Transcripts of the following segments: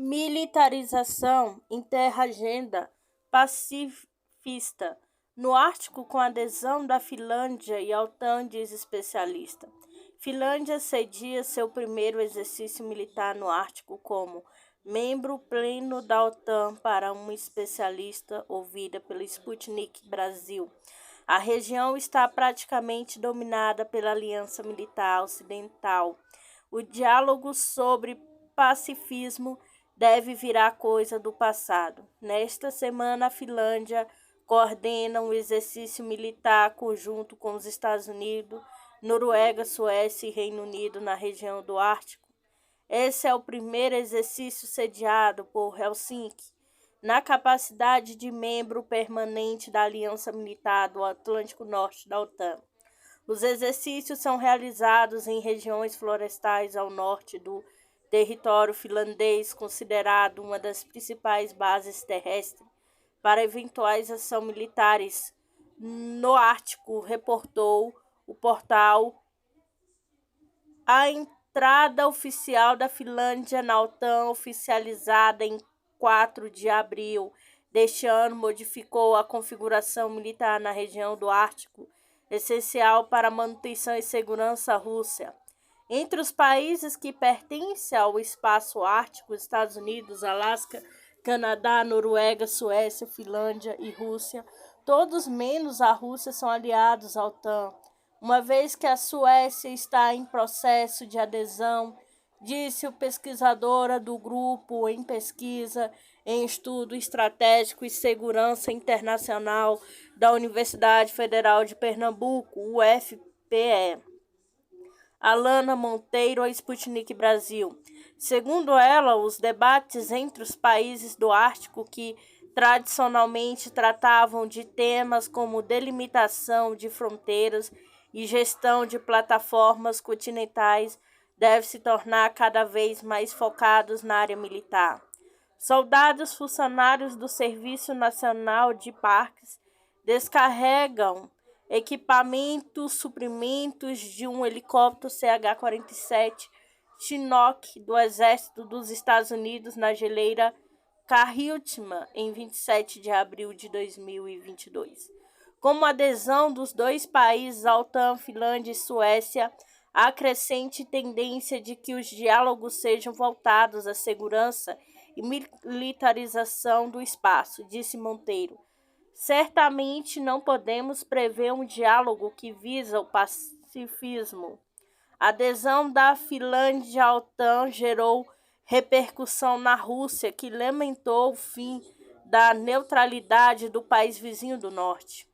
Militarização enterra agenda pacifista no Ártico com adesão da Finlândia e a OTAN, diz especialista. Finlândia cedia seu primeiro exercício militar no Ártico como membro pleno da OTAN para uma especialista ouvida pelo Sputnik Brasil. A região está praticamente dominada pela Aliança Militar Ocidental. O diálogo sobre pacifismo deve virar coisa do passado. Nesta semana, a Finlândia coordena um exercício militar conjunto com os Estados Unidos, Noruega, Suécia e Reino Unido na região do Ártico. Esse é o primeiro exercício sediado por Helsinki, na capacidade de membro permanente da Aliança Militar do Atlântico Norte da OTAN. Os exercícios são realizados em regiões florestais ao norte do território finlandês, considerado uma das principais bases terrestres para eventuais ações militares no Ártico, reportou o portal. A entrada oficial da Finlândia na OTAN, oficializada em 4 de abril deste ano, modificou a configuração militar na região do Ártico, essencial para a manutenção e segurança russa. Entre os países que pertencem ao espaço ártico, Estados Unidos, Alasca, Canadá, Noruega, Suécia, Finlândia e Rússia, todos menos a Rússia são aliados à OTAN, uma vez que a Suécia está em processo de adesão, disse o pesquisadora do Grupo em Pesquisa em Estudo Estratégico e Segurança Internacional da Universidade Federal de Pernambuco, UFPE. Alana Monteiro, a Sputnik Brasil. Segundo ela, os debates entre os países do Ártico que tradicionalmente tratavam de temas como delimitação de fronteiras e gestão de plataformas continentais devem se tornar cada vez mais focados na área militar. Soldados funcionários do Serviço Nacional de Parques descarregam equipamentos, suprimentos de um helicóptero CH-47 Chinook do Exército dos Estados Unidos na geleira Carriltman em 27 de abril de 2022. Como adesão dos dois países à OTAN, Finlândia e Suécia, há crescente tendência de que os diálogos sejam voltados à segurança e militarização do espaço, disse Monteiro. Certamente não podemos prever um diálogo que visa o pacifismo. A adesão da Finlândia à OTAN gerou repercussão na Rússia, que lamentou o fim da neutralidade do país vizinho do norte.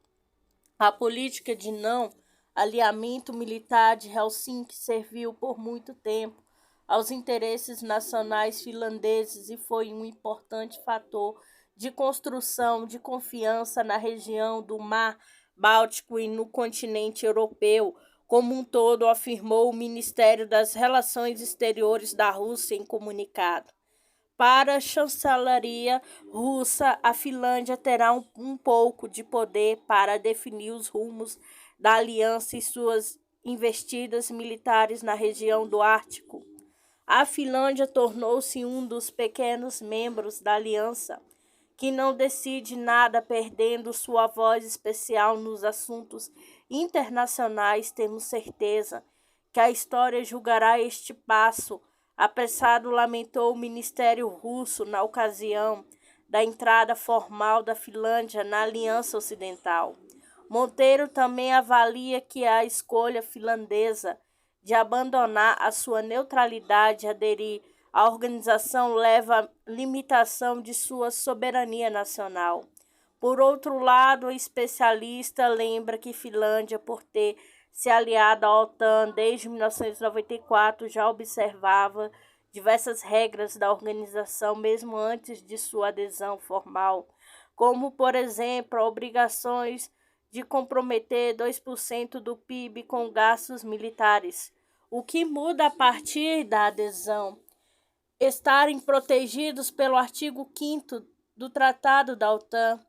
A política de não alinhamento militar de Helsinki serviu por muito tempo aos interesses nacionais finlandeses e foi um importante fator de construção de confiança na região do Mar Báltico e no continente europeu como um todo, afirmou o Ministério das Relações Exteriores da Rússia em comunicado. Para a chancelaria russa, a Finlândia terá um pouco de poder para definir os rumos da aliança e suas investidas militares na região do Ártico. A Finlândia tornou-se um dos pequenos membros da aliança que não decide nada, perdendo sua voz especial nos assuntos internacionais. Temos certeza que a história julgará este passo apressado, lamentou o Ministério Russo na ocasião da entrada formal da Finlândia na Aliança Ocidental. Monteiro também avalia que a escolha finlandesa de abandonar a sua neutralidade e aderir à organização leva à limitação de sua soberania nacional. Por outro lado, o especialista lembra que Finlândia, por ter se aliado à OTAN desde 1994, já observava diversas regras da organização mesmo antes de sua adesão formal, como, por exemplo, obrigações de comprometer 2% do PIB com gastos militares. O que muda a partir da adesão? Estarem protegidos pelo artigo 5º do Tratado da OTAN,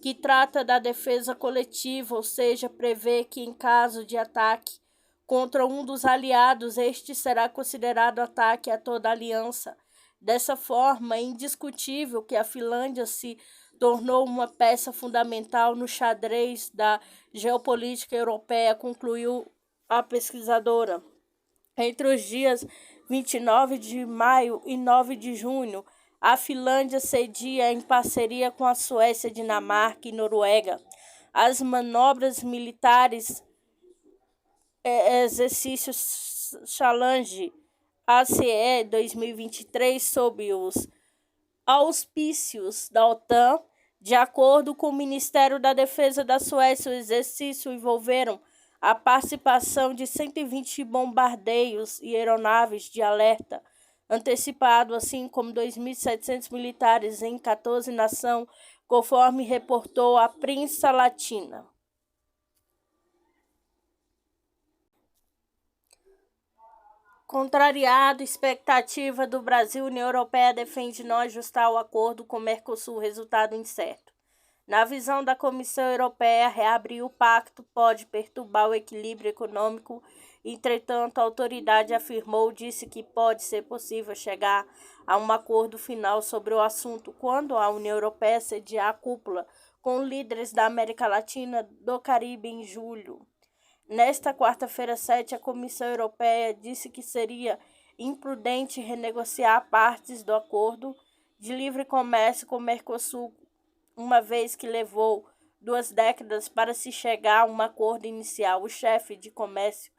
que trata da defesa coletiva, ou seja, prevê que em caso de ataque contra um dos aliados, este será considerado ataque a toda a aliança, Dessa forma, é indiscutível que a Finlândia se tornou uma peça fundamental no xadrez da geopolítica europeia, concluiu a pesquisadora. Entre os dias 29 de maio e 9 de junho, a Finlândia cedia, em parceria com a Suécia, Dinamarca e Noruega, as manobras militares exercício Challenge ACE 2023 sob os auspícios da OTAN. De acordo com o Ministério da Defesa da Suécia, o exercício envolveram a participação de 120 bombardeios e aeronaves de alerta antecipado, assim como 2.700 militares em 14 nações, conforme reportou a Prensa Latina. Contrariado a expectativa do Brasil, a União Europeia defende não ajustar o acordo com o Mercosul, resultado incerto. Na visão da Comissão Europeia, reabrir o pacto pode perturbar o equilíbrio econômico. Entretanto, a autoridade disse que pode ser possível chegar a um acordo final sobre o assunto quando a União Europeia sediar a cúpula com líderes da América Latina e do Caribe em julho. Nesta quarta-feira, 7, a Comissão Europeia disse que seria imprudente renegociar partes do acordo de livre comércio com o Mercosul, uma vez que levou 2 décadas para se chegar a um acordo inicial. O chefe de comércio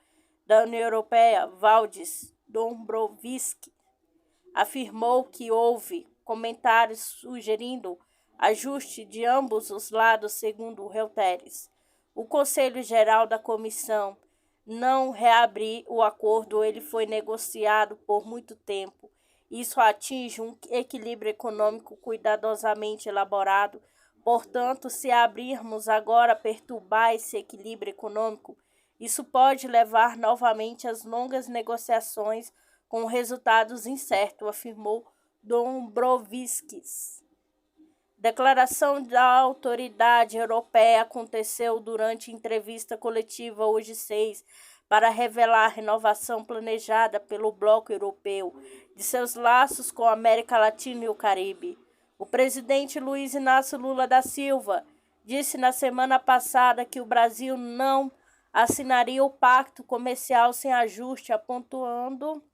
da União Europeia, Valdis Dombrovskis, afirmou que houve comentários sugerindo ajuste de ambos os lados, segundo Reuters. O Conselho Geral da Comissão não reabrir o acordo, ele foi negociado por muito tempo. Isso atinge um equilíbrio econômico cuidadosamente elaborado. Portanto, se abrirmos agora a perturbar esse equilíbrio econômico, isso pode levar novamente às longas negociações com resultados incertos, afirmou Dombrovskis. Declaração da autoridade europeia aconteceu durante entrevista coletiva hoje 6 para revelar a renovação planejada pelo bloco europeu de seus laços com a América Latina e o Caribe. O presidente Luiz Inácio Lula da Silva disse na semana passada que o Brasil não assinaria o pacto comercial sem ajuste, apontando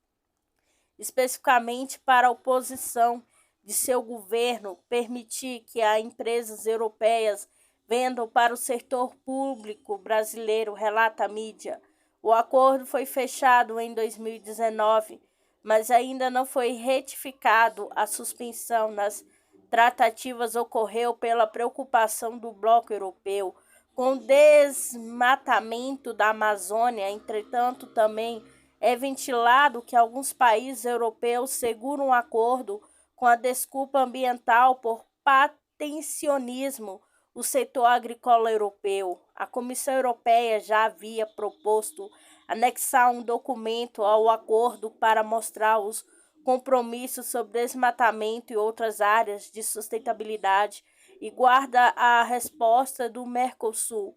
especificamente para a oposição de seu governo permitir que as empresas europeias vendam para o setor público brasileiro, relata a mídia. O acordo foi fechado em 2019, mas ainda não foi retificado. A suspensão nas tratativas ocorreu pela preocupação do bloco europeu com o desmatamento da Amazônia. Entretanto, também é ventilado que alguns países europeus seguram um acordo com a desculpa ambiental por patencionismo o setor agrícola europeu. A Comissão Europeia já havia proposto anexar um documento ao acordo para mostrar os compromissos sobre desmatamento e outras áreas de sustentabilidade e guarda a resposta do Mercosul.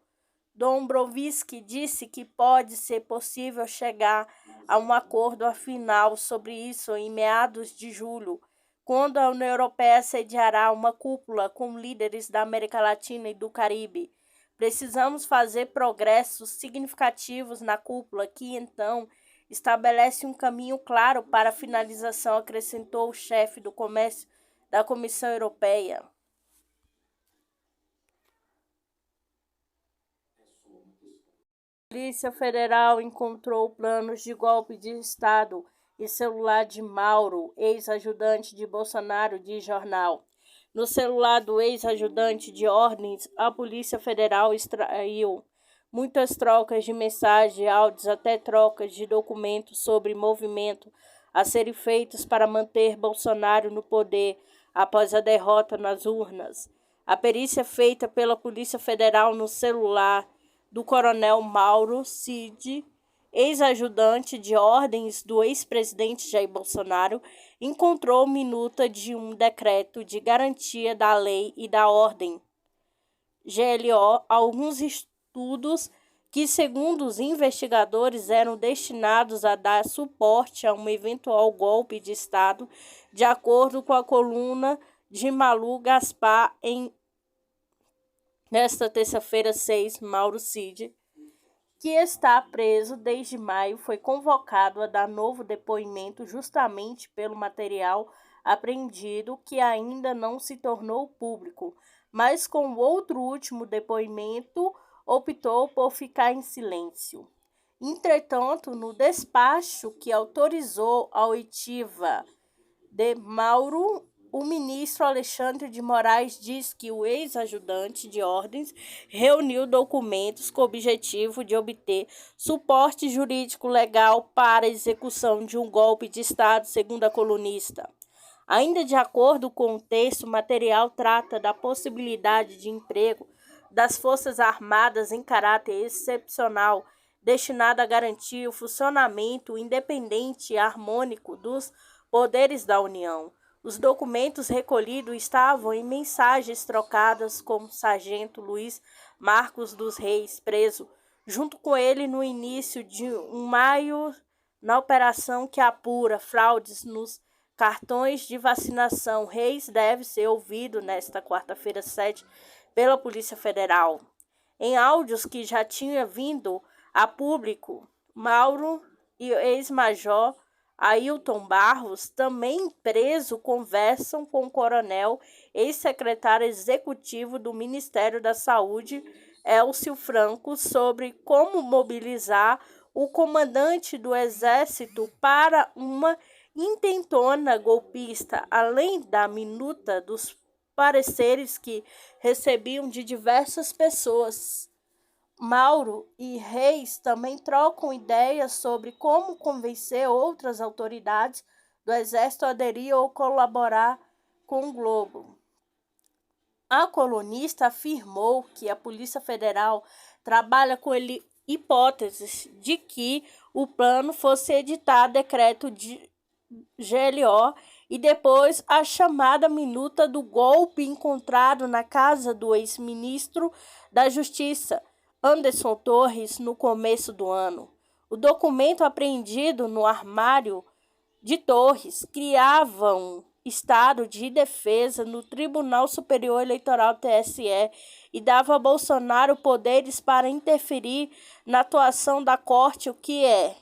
Dombrovskis disse que pode ser possível chegar a um acordo final sobre isso em meados de julho, quando a União Europeia sediará uma cúpula com líderes da América Latina e do Caribe. Precisamos fazer progressos significativos na cúpula, que então estabelece um caminho claro para a finalização, acrescentou o chefe do comércio da Comissão Europeia. A Polícia Federal encontrou planos de golpe de Estado e celular de Mauro, ex-ajudante de Bolsonaro, diz jornal. No celular do ex-ajudante de ordens, a Polícia Federal extraiu muitas trocas de mensagens, áudios, até trocas de documentos sobre movimento a serem feitos para manter Bolsonaro no poder após a derrota nas urnas. A perícia feita pela Polícia Federal no celular do coronel Mauro Cid, ex-ajudante de ordens do ex-presidente Jair Bolsonaro, encontrou minuta de um decreto de garantia da lei e da ordem, GLO, alguns estudos que, segundo os investigadores, eram destinados a dar suporte a um eventual golpe de Estado, de acordo com a coluna de Malu Gaspar nesta terça-feira 6, Mauro Cid, que está preso desde maio, foi convocado a dar novo depoimento justamente pelo material apreendido que ainda não se tornou público, mas com o outro último depoimento optou por ficar em silêncio. Entretanto, no despacho que autorizou a oitiva de Mauro, o ministro Alexandre de Moraes diz que o ex-ajudante de ordens reuniu documentos com o objetivo de obter suporte jurídico legal para a execução de um golpe de Estado, segundo a colunista. Ainda de acordo com o texto, o material trata da possibilidade de emprego das Forças Armadas em caráter excepcional, destinado a garantir o funcionamento independente e harmônico dos poderes da União. Os documentos recolhidos estavam em mensagens trocadas com o sargento Luiz Marcos dos Reis, preso, junto com ele no início de maio, na operação que apura fraudes nos cartões de vacinação. Reis deve ser ouvido nesta quarta-feira 7 pela Polícia Federal. Em áudios que já tinha vindo a público, Mauro e o ex-major Ailton Barros, também preso, conversam com o coronel, ex-secretário executivo do Ministério da Saúde, Elcio Franco, sobre como mobilizar o comandante do Exército para uma intentona golpista, além da minuta dos pareceres que recebiam de diversas pessoas. Mauro e Reis também trocam ideias sobre como convencer outras autoridades do Exército a aderir ou colaborar com o Globo. A colunista afirmou que a Polícia Federal trabalha com hipóteses de que o plano fosse editar decreto de GLO e depois a chamada minuta do golpe encontrado na casa do ex-ministro da Justiça, Anderson Torres, no começo do ano. O documento apreendido no armário de Torres criava um estado de defesa no Tribunal Superior Eleitoral TSE e dava a Bolsonaro poderes para interferir na atuação da Corte, o que é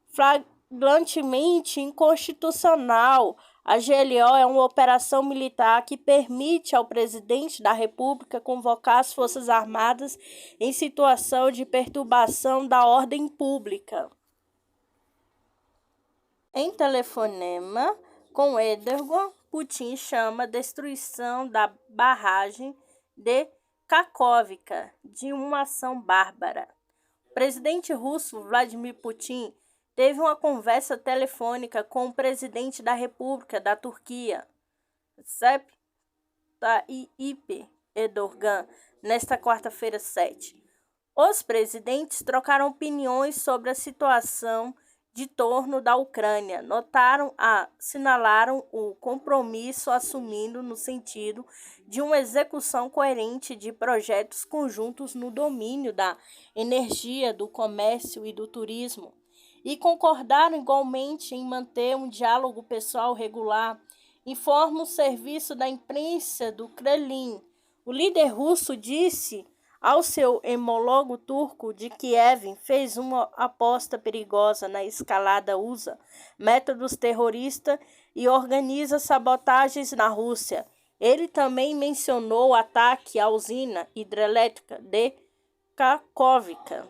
flagrantemente inconstitucional. A GLO é uma operação militar que permite ao presidente da República convocar as Forças Armadas em situação de perturbação da ordem pública. Em telefonema com Erdogan, Putin chama a destruição da barragem de Kakhovka de uma ação bárbara. O presidente russo Vladimir Putin teve uma conversa telefônica com o presidente da República da Turquia, Recep Tayyip Erdogan, nesta quarta-feira 7. Os presidentes trocaram opiniões sobre a situação de torno da Ucrânia, assinalaram o compromisso assumindo no sentido de uma execução coerente de projetos conjuntos no domínio da energia, do comércio e do turismo, e concordaram igualmente em manter um diálogo pessoal regular, informa o serviço da imprensa do Kremlin. O líder russo disse ao seu homólogo turco de Kiev fez uma aposta perigosa na escalada, usa métodos terroristas e organiza sabotagens na Rússia. Ele também mencionou o ataque à usina hidrelétrica de Kakhovka,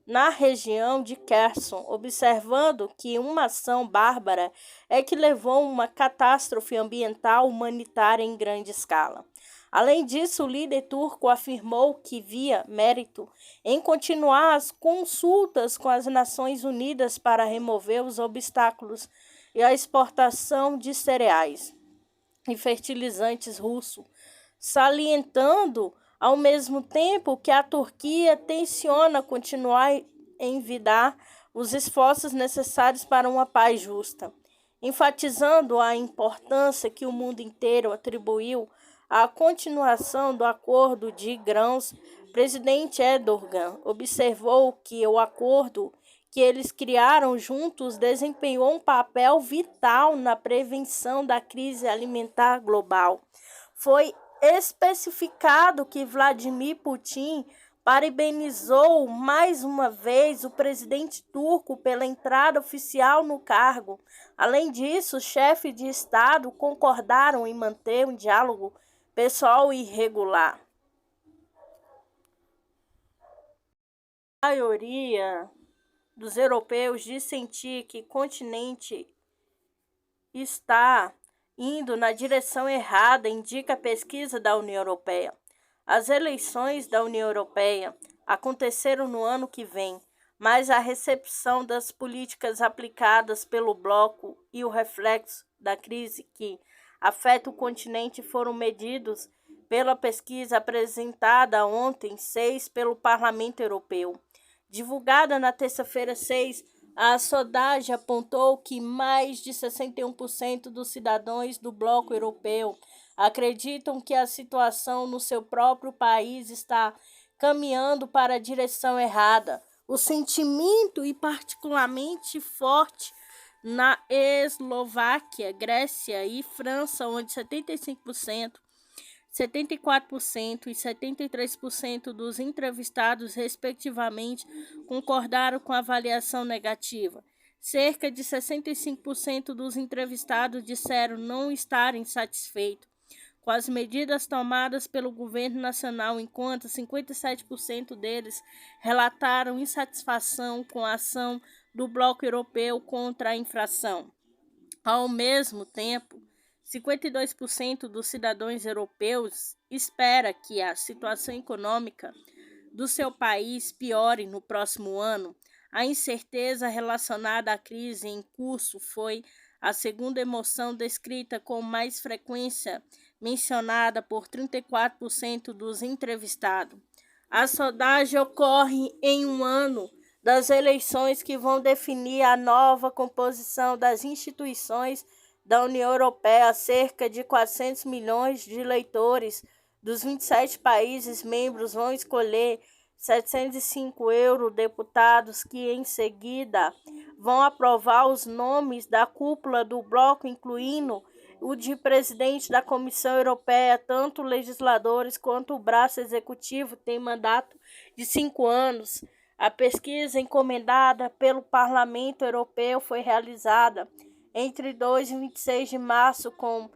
na região de Kherson, observando que uma ação bárbara é que levou a uma catástrofe ambiental humanitária em grande escala. Além disso, o líder turco afirmou que via mérito em continuar as consultas com as Nações Unidas para remover os obstáculos e a exportação de cereais e fertilizantes russos, salientando ao mesmo tempo que a Turquia tenciona continuar a envidar os esforços necessários para uma paz justa, enfatizando a importância que o mundo inteiro atribuiu à continuação do acordo de grãos Presidente Erdogan observou que o acordo que eles criaram juntos desempenhou um papel vital na prevenção da crise alimentar global. Foi especificado que Vladimir Putin parabenizou mais uma vez o presidente turco pela entrada oficial no cargo. Além disso, os chefes de Estado concordaram em manter um diálogo pessoal e regular. A maioria dos europeus diz sentir que o continente está indo na direção errada, indica a pesquisa da União Europeia. As eleições da União Europeia aconteceram no ano que vem, mas a recepção das políticas aplicadas pelo bloco e o reflexo da crise que afeta o continente foram medidos pela pesquisa apresentada ontem, 6, pelo Parlamento Europeu. Divulgada na terça-feira 6, a sondagem apontou que mais de 61% dos cidadãos do bloco europeu acreditam que a situação no seu próprio país está caminhando para a direção errada. O sentimento é particularmente forte na Eslováquia, Grécia e França, onde 75%, 74% e 73% dos entrevistados, respectivamente, concordaram com a avaliação negativa. Cerca de 65% dos entrevistados disseram não estarem satisfeitos com as medidas tomadas pelo governo nacional, enquanto 57% deles relataram insatisfação com a ação do bloco europeu contra a inflação. Ao mesmo tempo, 52% dos cidadãos europeus espera que a situação econômica do seu país piore no próximo ano. A incerteza relacionada à crise em curso foi a segunda emoção descrita com mais frequência, mencionada por 34% dos entrevistados. A sondagem ocorre em um ano das eleições que vão definir a nova composição das instituições da União Europeia. Cerca de 400 milhões de eleitores dos 27 países membros vão escolher 705 eurodeputados que, em seguida, vão aprovar os nomes da cúpula do bloco, incluindo o de presidente da Comissão Europeia. Tanto legisladores quanto o braço executivo têm mandato de 5 anos. A pesquisa encomendada pelo Parlamento Europeu foi realizada entre 2 e 26 de março, com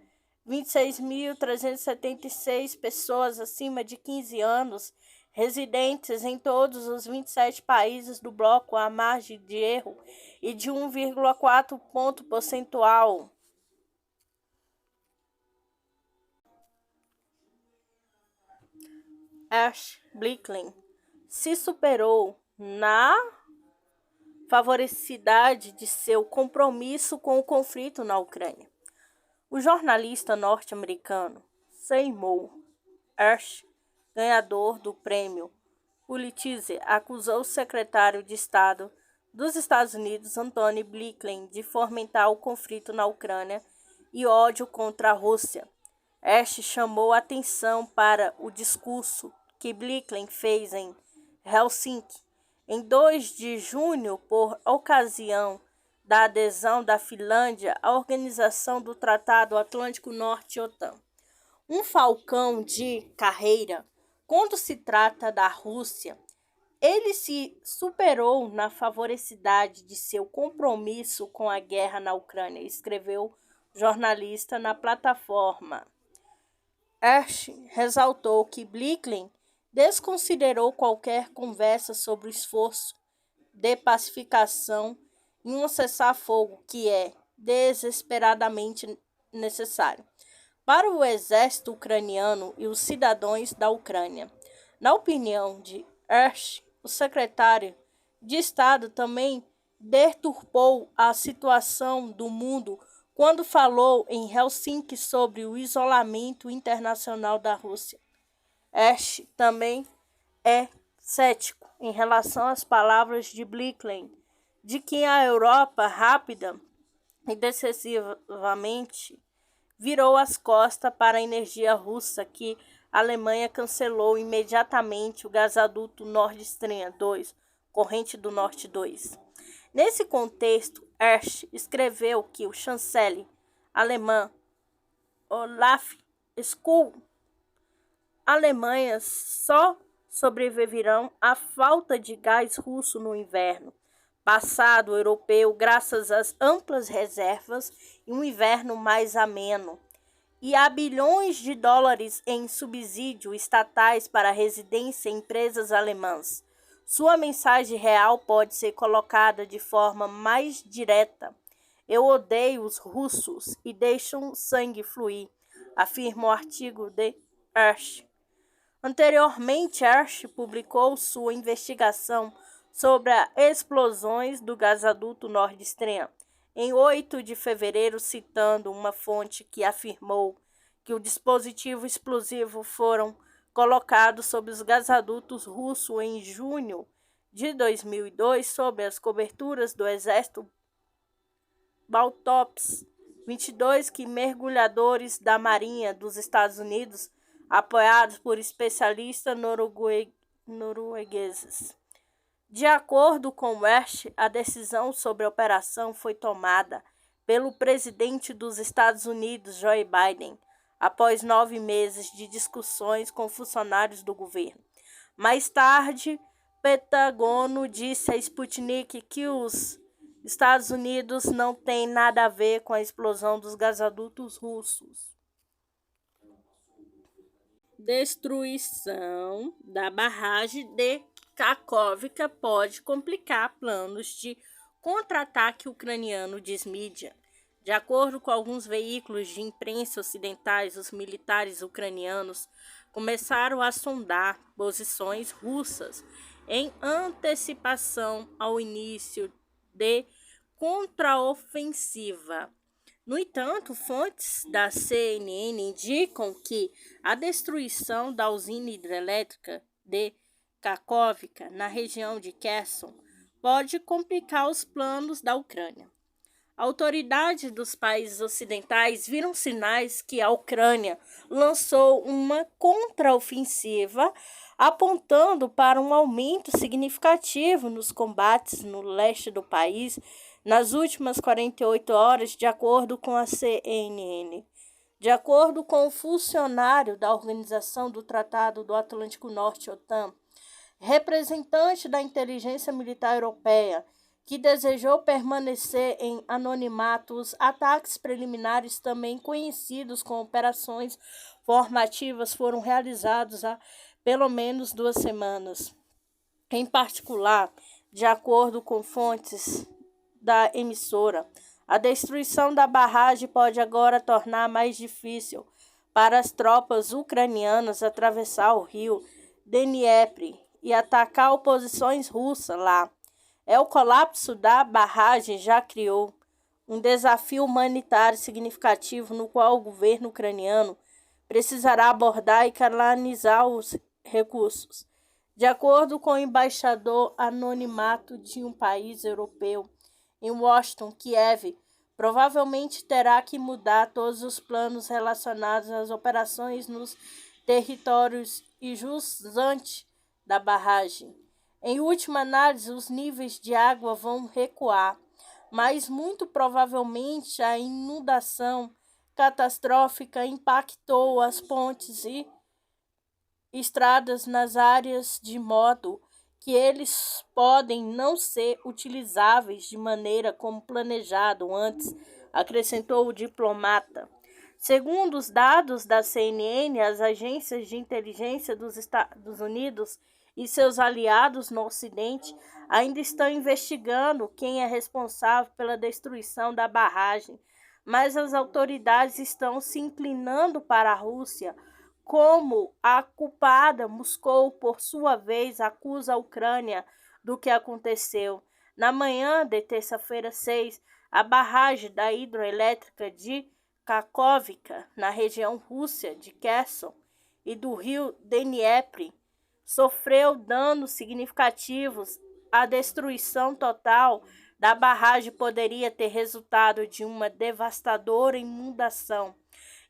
26.376 pessoas acima de 15 anos, residentes em todos os 27 países do bloco, à margem de erro e de 1,4 ponto percentual. Ash Blickling se superou na favoricidade de seu compromisso com o conflito na Ucrânia. O jornalista norte-americano Seymour Hersh, ganhador do prêmio Pulitzer, acusou o secretário de Estado dos Estados Unidos, Antony Blinken, de fomentar o conflito na Ucrânia e ódio contra a Rússia. Hersh chamou a atenção para o discurso que Blinken fez em Helsinki em 2 de junho, por ocasião da adesão da Finlândia à Organização do Tratado Atlântico Norte, OTAN. Um falcão de carreira. Quando se trata da Rússia, ele se superou na favoricidade de seu compromisso com a guerra na Ucrânia, escreveu o jornalista na plataforma. Hersh ressaltou que Blinken desconsiderou qualquer conversa sobre o esforço de pacificação e um cessar-fogo que é desesperadamente necessário para o exército ucraniano e os cidadãos da Ucrânia. Na opinião de Hersh, o secretário de Estado também deturpou a situação do mundo quando falou em Helsinki sobre o isolamento internacional da Rússia. Hersh também é cético em relação às palavras de Blinken, de que a Europa rápida e decisivamente virou as costas para a energia russa, que a Alemanha cancelou imediatamente o gasoduto Nord Stream 2, corrente do Norte 2. Nesse contexto, Hersch escreveu que o chanceler alemão Olaf Scholz, Alemanha só sobreviverão à falta de gás russo no inverno passado europeu graças às amplas reservas e um inverno mais ameno, e há bilhões de dólares em subsídios estatais para residência e empresas alemãs. Sua mensagem real pode ser colocada de forma mais direta. Eu odeio os russos e deixam sangue fluir, afirma o artigo de Hersch. Anteriormente, Hersch publicou sua investigação sobre as explosões do gasoduto Nord Stream em 8 de fevereiro, citando uma fonte que afirmou que o dispositivo explosivo foram colocados sobre os gasodutos russos em junho de 2002 sob as coberturas do exército Baltops 22, que mergulhadores da Marinha dos Estados Unidos, apoiados por especialistas noruegueses. De acordo com Hersch, a decisão sobre a operação foi tomada pelo presidente dos Estados Unidos, Joe Biden, após 9 meses de discussões com funcionários do governo. Mais tarde, Pentágono disse a Sputnik que os Estados Unidos não têm nada a ver com a explosão dos gasodutos russos. Destruição da barragem de Kakhovka pode complicar planos de contra-ataque ucraniano, diz mídia. De acordo com alguns veículos de imprensa ocidentais, os militares ucranianos começaram a sondar posições russas em antecipação ao início de contraofensiva. No entanto, fontes da CNN indicam que a destruição da usina hidrelétrica de Kakhovka, na região de Kherson, pode complicar os planos da Ucrânia. Autoridades dos países ocidentais viram sinais que a Ucrânia lançou uma contraofensiva, apontando para um aumento significativo nos combates no leste do país nas últimas 48 horas, de acordo com a CNN. De acordo com o funcionário da Organização do Tratado do Atlântico Norte, OTAN, representante da inteligência militar europeia, que desejou permanecer em anonimato, os ataques preliminares, também conhecidos como operações formativas, foram realizados há pelo menos 2 semanas. Em particular, de acordo com fontes da emissora, a destruição da barragem pode agora tornar mais difícil para as tropas ucranianas atravessar o rio Dnieper e atacar oposições russas lá. O colapso da barragem já criou um desafio humanitário significativo no qual o governo ucraniano precisará abordar e canalizar os recursos. De acordo com o embaixador anonimato de um país europeu em Washington, Kiev provavelmente terá que mudar todos os planos relacionados às operações nos territórios jusante da barragem. Em última análise, os níveis de água vão recuar, mas muito provavelmente a inundação catastrófica impactou as pontes e estradas nas áreas de modo que eles podem não ser utilizáveis de maneira como planejado antes, acrescentou o diplomata. Segundo os dados da CNN, as agências de inteligência dos Estados Unidos e seus aliados no Ocidente ainda estão investigando quem é responsável pela destruição da barragem, mas as autoridades estão se inclinando para a Rússia como a culpada. Moscou, por sua vez, acusa a Ucrânia do que aconteceu. Na manhã de terça-feira 6, a barragem da hidroelétrica de Kakhovka, na região russa de Kherson e do rio Dnieper, sofreu danos significativos. A destruição total da barragem poderia ter resultado de uma devastadora inundação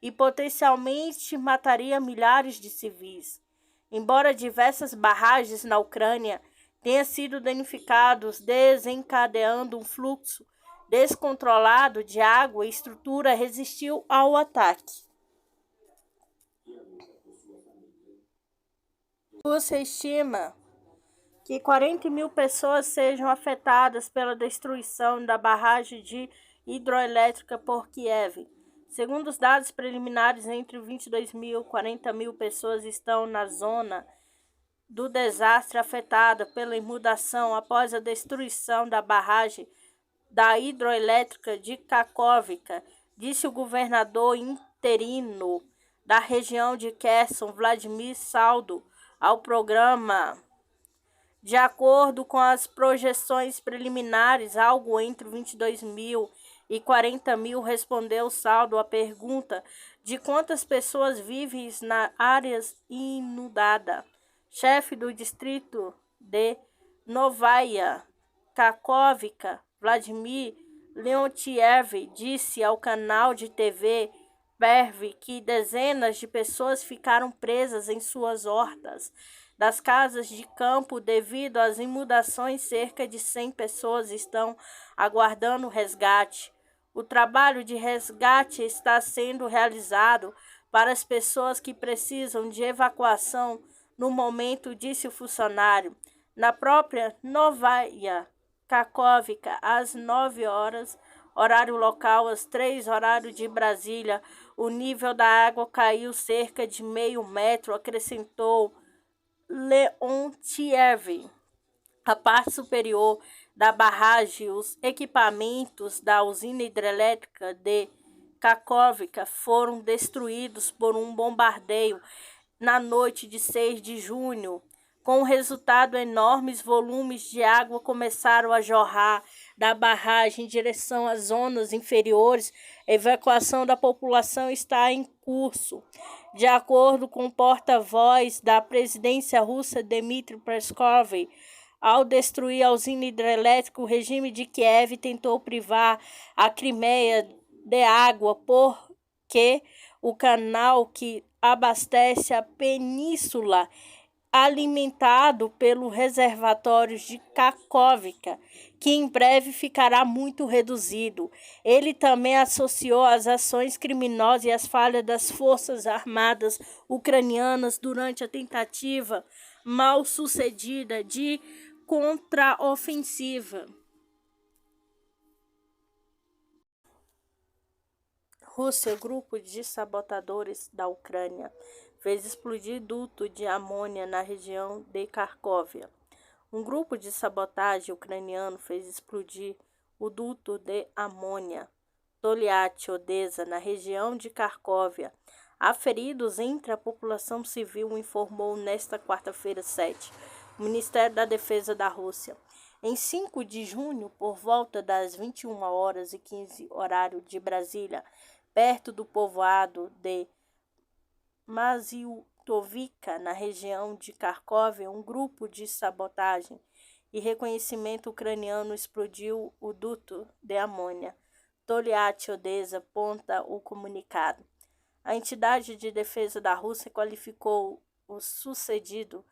e potencialmente mataria milhares de civis. Embora diversas barragens na Ucrânia tenham sido danificadas, desencadeando um fluxo descontrolado de água, a estrutura resistiu ao ataque. A Rússia estima que 40.000 pessoas sejam afetadas pela destruição da barragem de hidroelétrica por Kiev. Segundo os dados preliminares, entre 22.000 e 40.000 pessoas estão na zona do desastre afetada pela inundação após a destruição da barragem da hidroelétrica de Kakhovka, disse o governador interino da região de Kherson, Vladimir Saldo, ao programa. De acordo com as projeções preliminares, algo entre 22.000 e 40.000, respondeu Saldo à pergunta de quantas pessoas vivem nas áreas inundadas. Chefe do distrito de Novaya Kakhovka, Vladimir Leontiev, disse ao canal de TV Perv que dezenas de pessoas ficaram presas em suas hortas das casas de campo devido às inundações. Cerca de 100 pessoas estão aguardando resgate. O trabalho de resgate está sendo realizado para as pessoas que precisam de evacuação no momento, disse o funcionário. Na própria Novaya Kakhovka, às 9 horas, horário local, às 3 horário de Brasília, o nível da água caiu cerca de meio metro, acrescentou Leontiev. A parte superior da barragem, os equipamentos da usina hidrelétrica de Kakhovka foram destruídos por um bombardeio na noite de 6 de junho. Com o resultado, enormes volumes de água começaram a jorrar da barragem em direção às zonas inferiores. A evacuação da população está em curso. De acordo com o porta-voz da presidência russa, Dmitry Peskov, ao destruir a usina hidrelétrica, o regime de Kiev tentou privar a Crimeia de água, porque o canal que abastece a península, alimentado pelos reservatórios de Kakhovka, que em breve ficará muito reduzido. Ele também associou as ações criminosas e as falhas das forças armadas ucranianas durante a tentativa mal sucedida de contraofensiva. Rússia, grupo de sabotadores da Ucrânia, fez explodir duto de amônia na região de Kharkovia. Um grupo de sabotagem ucraniano fez explodir o duto de amônia Toliat, Odessa, na região de Kharkovia. Há feridos entre a população civil, informou nesta quarta-feira 7 o Ministério da Defesa da Rússia. Em 5 de junho, por volta das 21h15, horário de Brasília, perto do povoado de Maziltovka, na região de Kharkovia, um grupo de sabotagem e reconhecimento ucraniano explodiu o duto de amônia Toliat, Odessa, aponta o comunicado. A entidade de defesa da Rússia qualificou o sucedido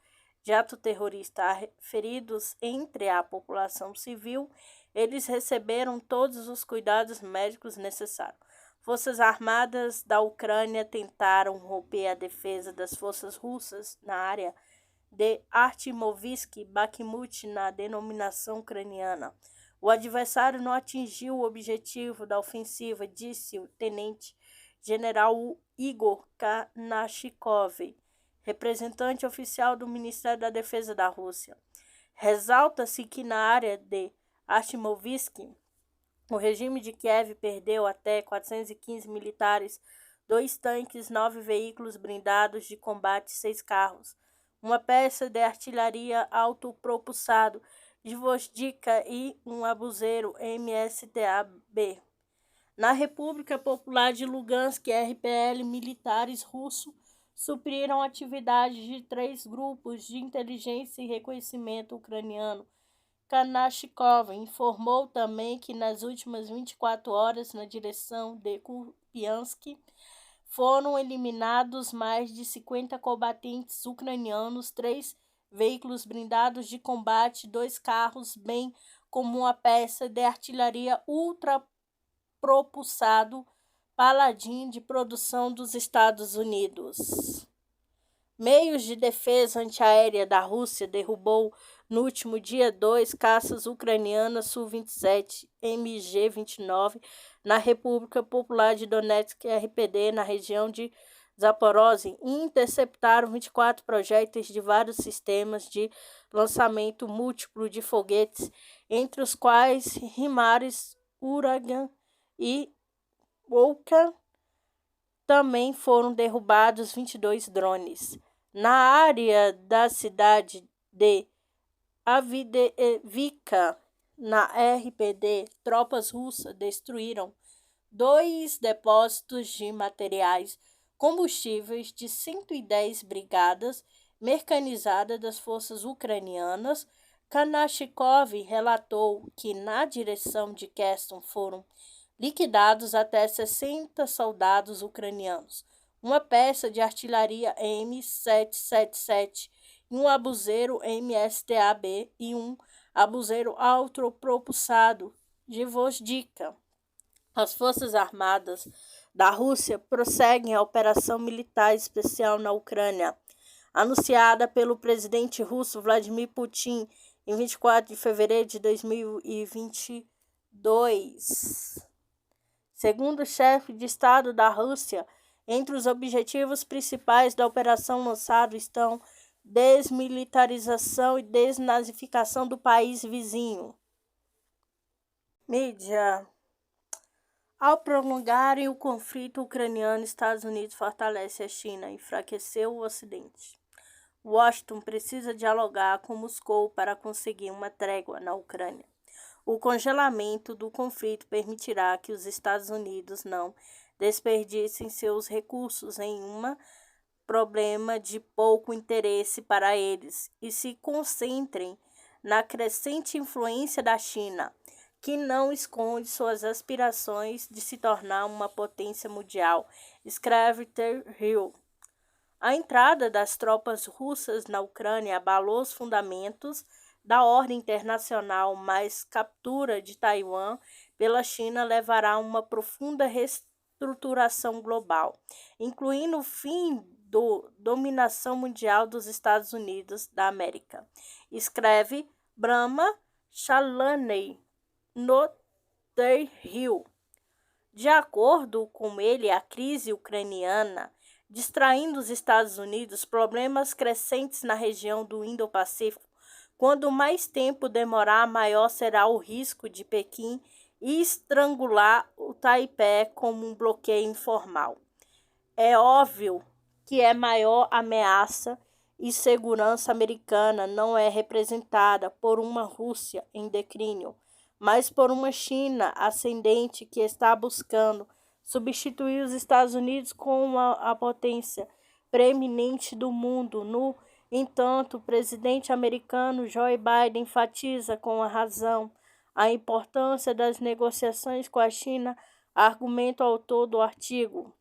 de ato terrorista. Há feridos entre a população civil. Eles receberam todos os cuidados médicos necessários. Forças armadas da Ucrânia tentaram romper a defesa das forças russas na área de Artyomovsk, Bakhmut, na denominação ucraniana. O adversário não atingiu o objetivo da ofensiva, disse o tenente-general Igor Kanashnikov, representante oficial do Ministério da Defesa da Rússia. Ressalta-se que na área de Artyomovsk, o regime de Kiev perdeu até 415 militares, 2 tanques, 9 veículos blindados de combate, 6 carros, uma peça de artilharia autopropulsado de Vozdika e um abuseiro MSTAB. Na República Popular de Lugansk, RPL, militares russos supriram atividades de 3 grupos de inteligência e reconhecimento ucraniano. Kanashnikov informou também que nas últimas 24 horas, na direção de Kupiansk, foram eliminados mais de 50 combatentes ucranianos, 3 veículos blindados de combate, 2 carros, bem como uma peça de artilharia ultrapropulsado Paladin de produção dos Estados Unidos. Meios de defesa antiaérea da Rússia derrubou no último dia 2 caças ucranianas Su-27 MG-29 na República Popular de Donetsk, RPD, na região de Zaporozhye, e interceptaram 24 projéteis de vários sistemas de lançamento múltiplo de foguetes, entre os quais HIMARS, Uragan e Vulcan. Também foram derrubados 22 drones. Na área da cidade de Avdiivka, na RPD, tropas russas destruíram 2 depósitos de materiais combustíveis de 110 brigadas mecanizadas das forças ucranianas. Kanashnikov relatou que na direção de Kherson foram liquidados até 60 soldados ucranianos, uma peça de artilharia M777 e um abuseiro MSTAB e um abuseiro autopropulsado de Vozdika. As Forças Armadas da Rússia prosseguem a operação militar especial na Ucrânia, anunciada pelo presidente russo Vladimir Putin em 24 de fevereiro de 2022. Segundo o chefe de Estado da Rússia, entre os objetivos principais da operação lançada estão desmilitarização e desnazificação do país vizinho. Mídia. Ao prolongarem o conflito ucraniano, Estados Unidos fortalece a China e enfraqueceu o Ocidente. Washington precisa dialogar com Moscou para conseguir uma trégua na Ucrânia. O congelamento do conflito permitirá que os Estados Unidos não desperdicem seus recursos em um problema de pouco interesse para eles e se concentrem na crescente influência da China, que não esconde suas aspirações de se tornar uma potência mundial, escreve The Hill. A entrada das tropas russas na Ucrânia abalou os fundamentos da ordem internacional, mas captura de Taiwan pela China levará a uma profunda reestruturação global, incluindo o fim da dominação mundial dos Estados Unidos da América, escreve Brahma Chalaney no The Hill. De acordo com ele, a crise ucraniana distraindo os Estados Unidos, problemas crescentes na região do Indo-Pacífico. Quanto mais tempo demorar, maior será o risco de Pequim estrangular o Taipei como um bloqueio informal. É óbvio que a maior ameaça e segurança americana não é representada por uma Rússia em declínio, mas por uma China ascendente que está buscando substituir os Estados Unidos como a potência preeminente do mundo. No entanto, o presidente americano Joe Biden enfatiza com a razão a importância das negociações com a China, argumenta o autor do artigo.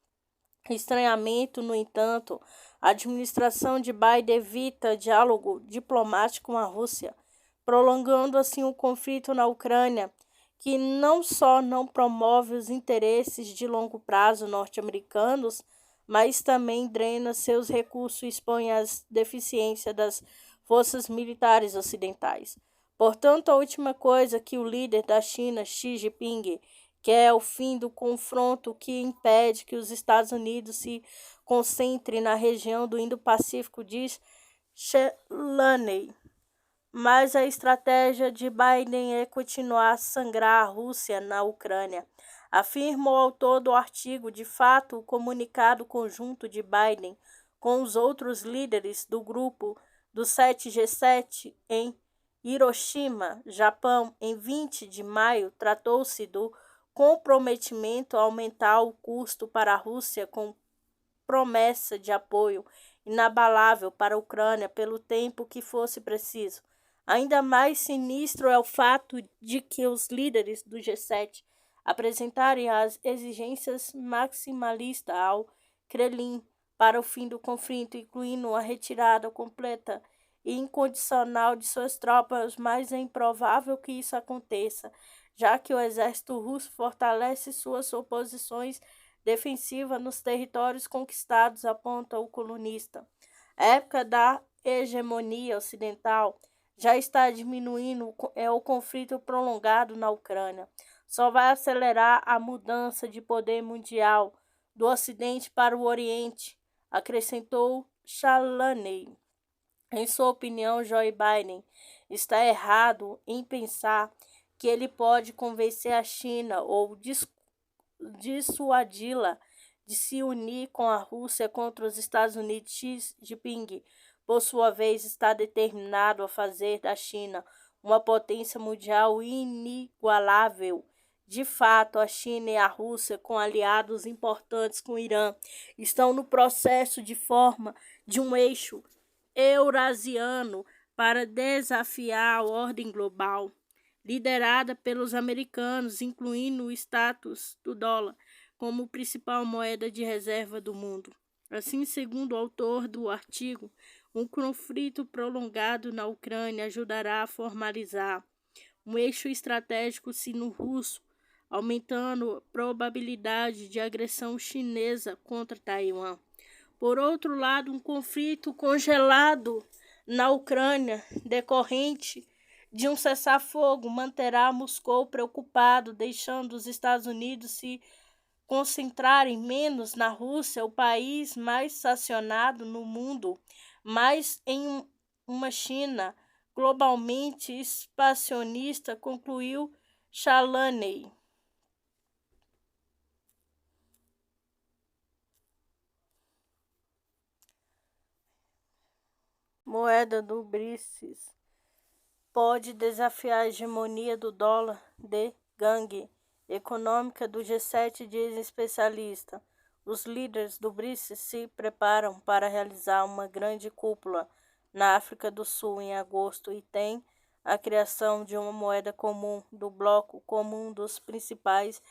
Estranhamento, no entanto, a administração de Biden evita diálogo diplomático com a Rússia, prolongando assim o conflito na Ucrânia, que não só não promove os interesses de longo prazo norte-americanos, mas também drena seus recursos e expõe as deficiências das forças militares ocidentais. Portanto, a última coisa que o líder da China, Xi Jinping, quer é o fim do confronto que impede que os Estados Unidos se concentrem na região do Indo-Pacífico, diz Chalaney. Mas a estratégia de Biden é continuar a sangrar a Rússia na Ucrânia, afirma o autor do artigo. De fato, o comunicado conjunto de Biden com os outros líderes do grupo do 7G7 em Hiroshima, Japão, em 20 de maio, tratou-se do comprometimento a aumentar o custo para a Rússia com promessa de apoio inabalável para a Ucrânia pelo tempo que fosse preciso. Ainda mais sinistro é o fato de que os líderes do G7 apresentarem as exigências maximalistas ao Kremlin para o fim do conflito, incluindo a retirada completa e incondicional de suas tropas, mas é improvável que isso aconteça, já que o exército russo fortalece suas posições defensivas nos territórios conquistados, aponta o colunista. A época da hegemonia ocidental já está diminuindo, o conflito prolongado na Ucrânia só vai acelerar a mudança de poder mundial do Ocidente para o Oriente, acrescentou Chalaney. Em sua opinião, Joe Biden está errado em pensar que ele pode convencer a China ou dissuadi-la de se unir com a Rússia contra os Estados Unidos. Xi Jinping, por sua vez, está determinado a fazer da China uma potência mundial inigualável. De fato, a China e a Rússia, com aliados importantes com o Irã, estão no processo de forma de um eixo eurasiano para desafiar a ordem global, liderada pelos americanos, incluindo o status do dólar como principal moeda de reserva do mundo. Assim, segundo o autor do artigo, um conflito prolongado na Ucrânia ajudará a formalizar um eixo estratégico sino-russo, aumentando a probabilidade de agressão chinesa contra Taiwan. Por outro lado, um conflito congelado na Ucrânia, decorrente de um cessar-fogo, manterá Moscou preocupado, deixando os Estados Unidos se concentrarem menos na Rússia, o país mais sancionado no mundo, mas em uma China globalmente expansionista, concluiu Chalaney. Moeda do BRICS pode desafiar a hegemonia do dólar de gangue econômica do G7, diz especialista. Os líderes do BRICS se preparam para realizar uma grande cúpula na África do Sul em agosto e tem a criação de uma moeda comum do bloco como um dos principais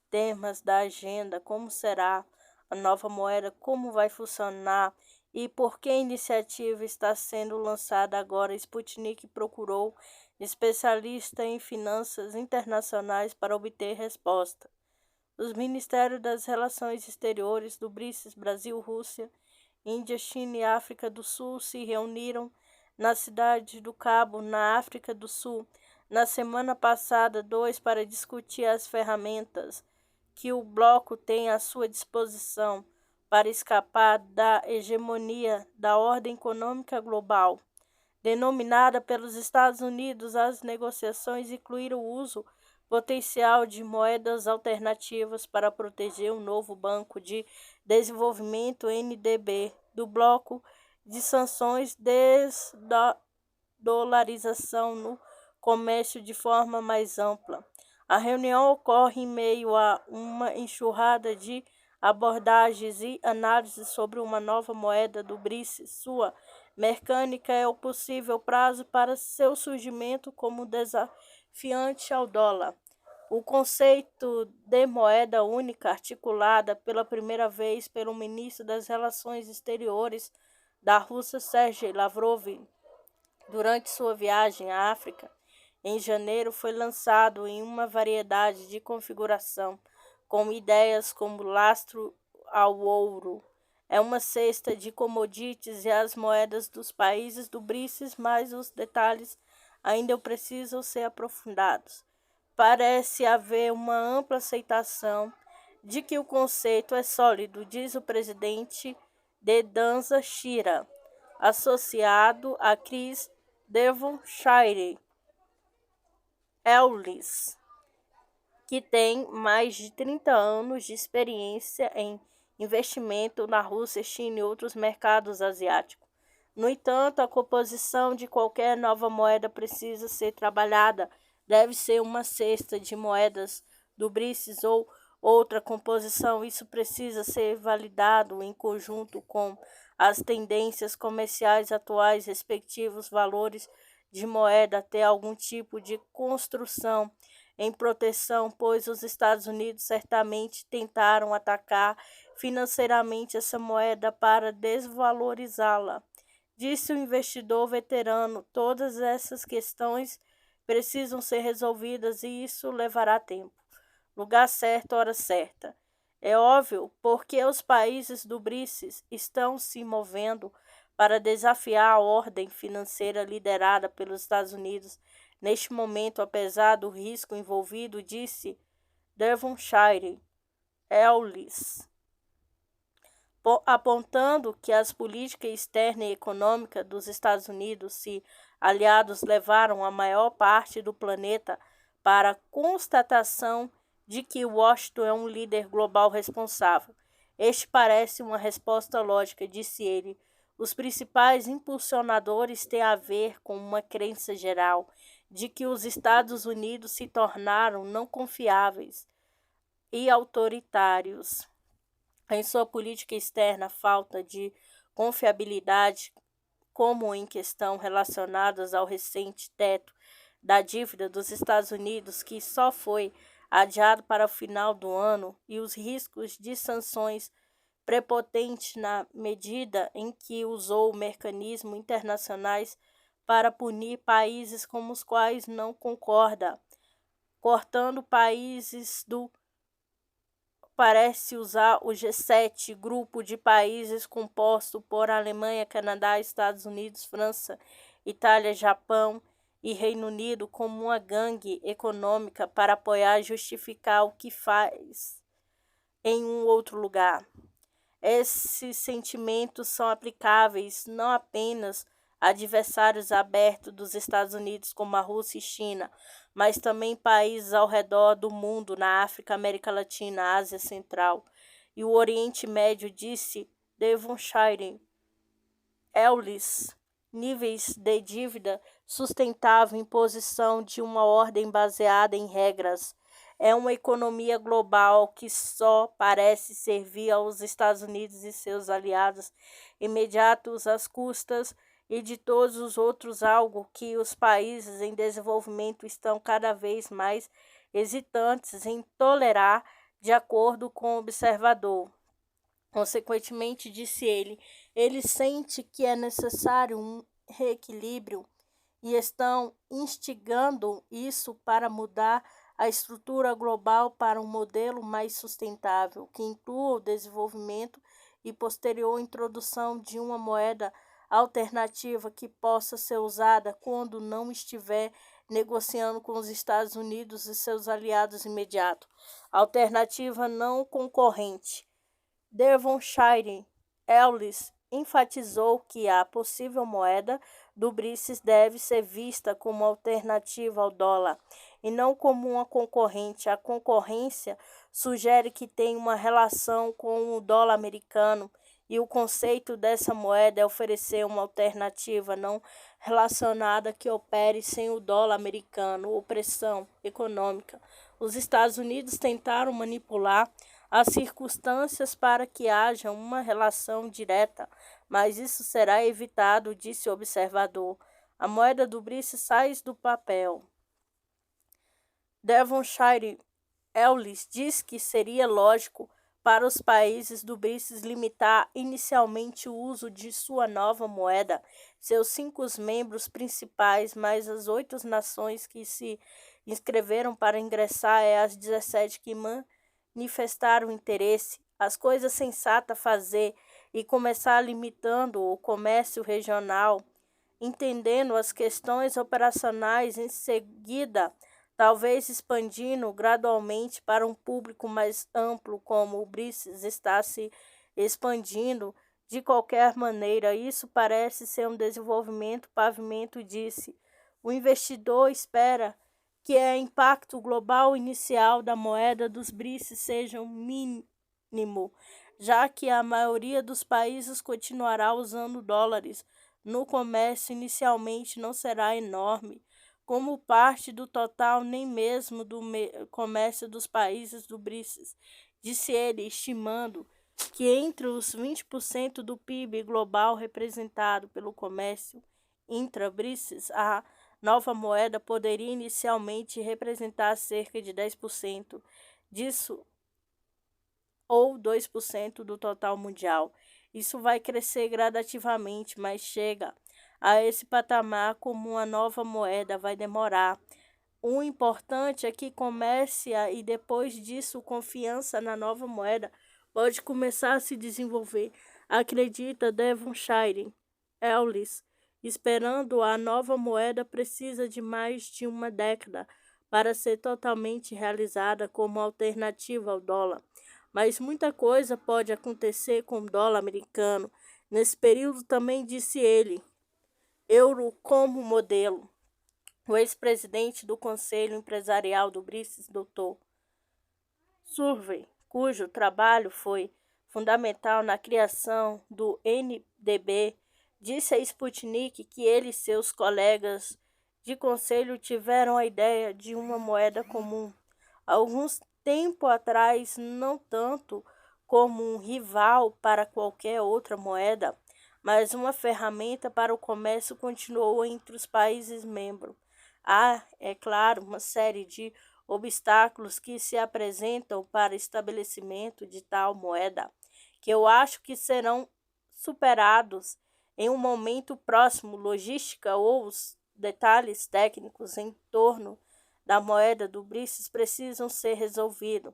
temas da agenda. Como será a nova moeda? Como vai funcionar? E por que a iniciativa está sendo lançada agora? Sputnik procurou especialista em finanças internacionais para obter resposta. Os Ministérios das Relações Exteriores do BRICS, Brasil, Rússia, Índia, China e África do Sul, se reuniram na cidade do Cabo, na África do Sul, na semana passada, para discutir as ferramentas que o bloco tem à sua disposição para escapar da hegemonia da ordem econômica global. Denominada pelos Estados Unidos, as negociações incluíram o uso potencial de moedas alternativas para proteger o novo Banco de Desenvolvimento NDB do bloco de sanções, desdolarização no comércio de forma mais ampla. A reunião ocorre em meio a uma enxurrada de abordagens e análises sobre uma nova moeda do BRICS. Sua mecânica é o possível prazo para seu surgimento como desafiante ao dólar. O conceito de moeda única, articulada pela primeira vez pelo ministro das Relações Exteriores da Rússia, Sergei Lavrov, durante sua viagem à África, em janeiro, foi lançado em uma variedade de configuração, com ideias como lastro ao ouro. É uma cesta de commodities e as moedas dos países do BRICS, mas os detalhes ainda precisam ser aprofundados. Parece haver uma ampla aceitação de que o conceito é sólido, diz o presidente de Danza Shira, associado a Chris Devonshire Ellis, que tem mais de 30 anos de experiência em investimento na Rússia, China e outros mercados asiáticos. No entanto, a composição de qualquer nova moeda precisa ser trabalhada. Deve ser uma cesta de moedas do BRICS ou outra composição. Isso precisa ser validado em conjunto com as tendências comerciais atuais, respectivos valores de moeda, até algum tipo de construção em proteção, pois os Estados Unidos certamente tentaram atacar financeiramente essa moeda para desvalorizá-la. Disse o investidor veterano: todas essas questões precisam ser resolvidas e isso levará tempo. Lugar certo, hora certa. É óbvio porque os países do BRICS estão se movendo para desafiar a ordem financeira liderada pelos Estados Unidos. Neste momento, apesar do risco envolvido, disse Devonshire Ellis, apontando que as políticas externa e econômica dos Estados Unidos e aliados levaram a maior parte do planeta para a constatação de que Washington é um líder global responsável. Este parece uma resposta lógica, disse ele. Os principais impulsionadores têm a ver com uma crença geral de que os Estados Unidos se tornaram não confiáveis e autoritários. Em sua política externa, a falta de confiabilidade, como em questão relacionadas ao recente teto da dívida dos Estados Unidos, que só foi adiado para o final do ano, e os riscos de sanções prepotentes na medida em que usou mecanismos internacionais para punir países com os quais não concorda, cortando países do parece usar o G7, grupo de países composto por Alemanha, Canadá, Estados Unidos, França, Itália, Japão e Reino Unido, como uma gangue econômica para apoiar e justificar o que faz em um outro lugar. Esses sentimentos são aplicáveis não apenas a adversários abertos dos Estados Unidos, como a Rússia e China, mas também países ao redor do mundo, na África, América Latina, Ásia Central e o Oriente Médio, disse Devonshire Ellis. Níveis de dívida sustentável, imposição de uma ordem baseada em regras. É uma economia global que só parece servir aos Estados Unidos e seus aliados imediatos às custas e de todos os outros, algo que os países em desenvolvimento estão cada vez mais hesitantes em tolerar, de acordo com o observador. Consequentemente, disse ele sente que é necessário um reequilíbrio e estão instigando isso para mudar a estrutura global para um modelo mais sustentável, que inclua o desenvolvimento e posterior introdução de uma moeda alternativa que possa ser usada quando não estiver negociando com os Estados Unidos e seus aliados imediatos. Alternativa não concorrente. Devonshire Ellis enfatizou que a possível moeda do BRICS deve ser vista como alternativa ao dólar e não como uma concorrente. A concorrência sugere que tem uma relação com o dólar americano e o conceito dessa moeda é oferecer uma alternativa não relacionada que opere sem o dólar americano, opressão econômica. Os Estados Unidos tentaram manipular as circunstâncias para que haja uma relação direta, mas isso será evitado, disse o observador. A moeda do BRICS sai do papel. Devonshire Ellis diz que seria lógico para os países do BRICS limitar inicialmente o uso de sua nova moeda, seus 5 membros principais, mais as 8 nações que se inscreveram para ingressar e as 17 que manifestaram interesse. As coisas sensatas a fazer e começar limitando o comércio regional, entendendo as questões operacionais em seguida, talvez expandindo gradualmente para um público mais amplo, como o BRICS está se expandindo. De qualquer maneira, isso parece ser um desenvolvimento. Pavimento disse. O investidor espera que o impacto global inicial da moeda dos BRICS seja mínimo, já que a maioria dos países continuará usando dólares. No comércio, inicialmente, não será enorme como parte do total, nem mesmo do comércio dos países do BRICS, disse ele, estimando que entre os 20% do PIB global representado pelo comércio intra-BRICS, a nova moeda poderia inicialmente representar cerca de 10% disso, ou 2% do total mundial. Isso vai crescer gradativamente, mas chega a esse patamar como uma nova moeda vai demorar. O importante é que comece e depois disso confiança na nova moeda pode começar a se desenvolver. Acredita Devonshire Ellis. Esperando a nova moeda precisa de mais de uma década para ser totalmente realizada como alternativa ao dólar. Mas muita coisa pode acontecer com o dólar americano. Nesse período também disse ele, euro como modelo. O ex-presidente do Conselho Empresarial do BRICS, Dr. Survey, cujo trabalho foi fundamental na criação do NDB, disse a Sputnik que ele e seus colegas de conselho tiveram a ideia de uma moeda comum. Alguns tempo atrás, não tanto como um rival para qualquer outra moeda, mas uma ferramenta para o comércio continuou entre os países membros. Há, é claro, uma série de obstáculos que se apresentam para o estabelecimento de tal moeda, que eu acho que serão superados em um momento próximo. Logística ou os detalhes técnicos em torno da moeda do BRICS precisam ser resolvidos,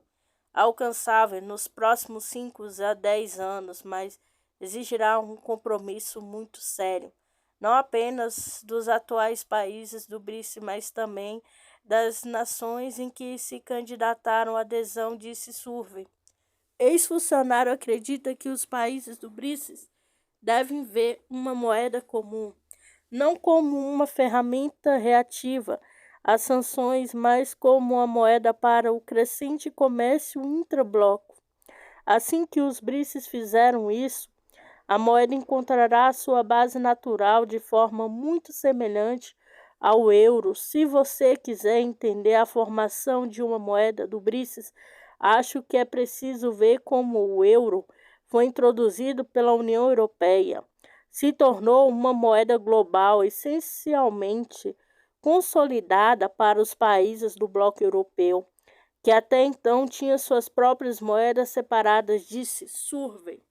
alcançável nos próximos 5 a 10 anos, mas exigirá um compromisso muito sério, não apenas dos atuais países do BRICS, mas também das nações em que se candidataram à adesão, disse Survey. Ex-funcionário acredita que os países do BRICS devem ver uma moeda comum, não como uma ferramenta reativa às sanções, mas como uma moeda para o crescente comércio intrabloco. Assim que os BRICS fizeram isso, a moeda encontrará sua base natural de forma muito semelhante ao euro. Se você quiser entender a formação de uma moeda do BRICS, acho que é preciso ver como o euro foi introduzido pela União Europeia. Se tornou uma moeda global essencialmente consolidada para os países do bloco europeu, que até então tinha suas próprias moedas separadas, disse Survey.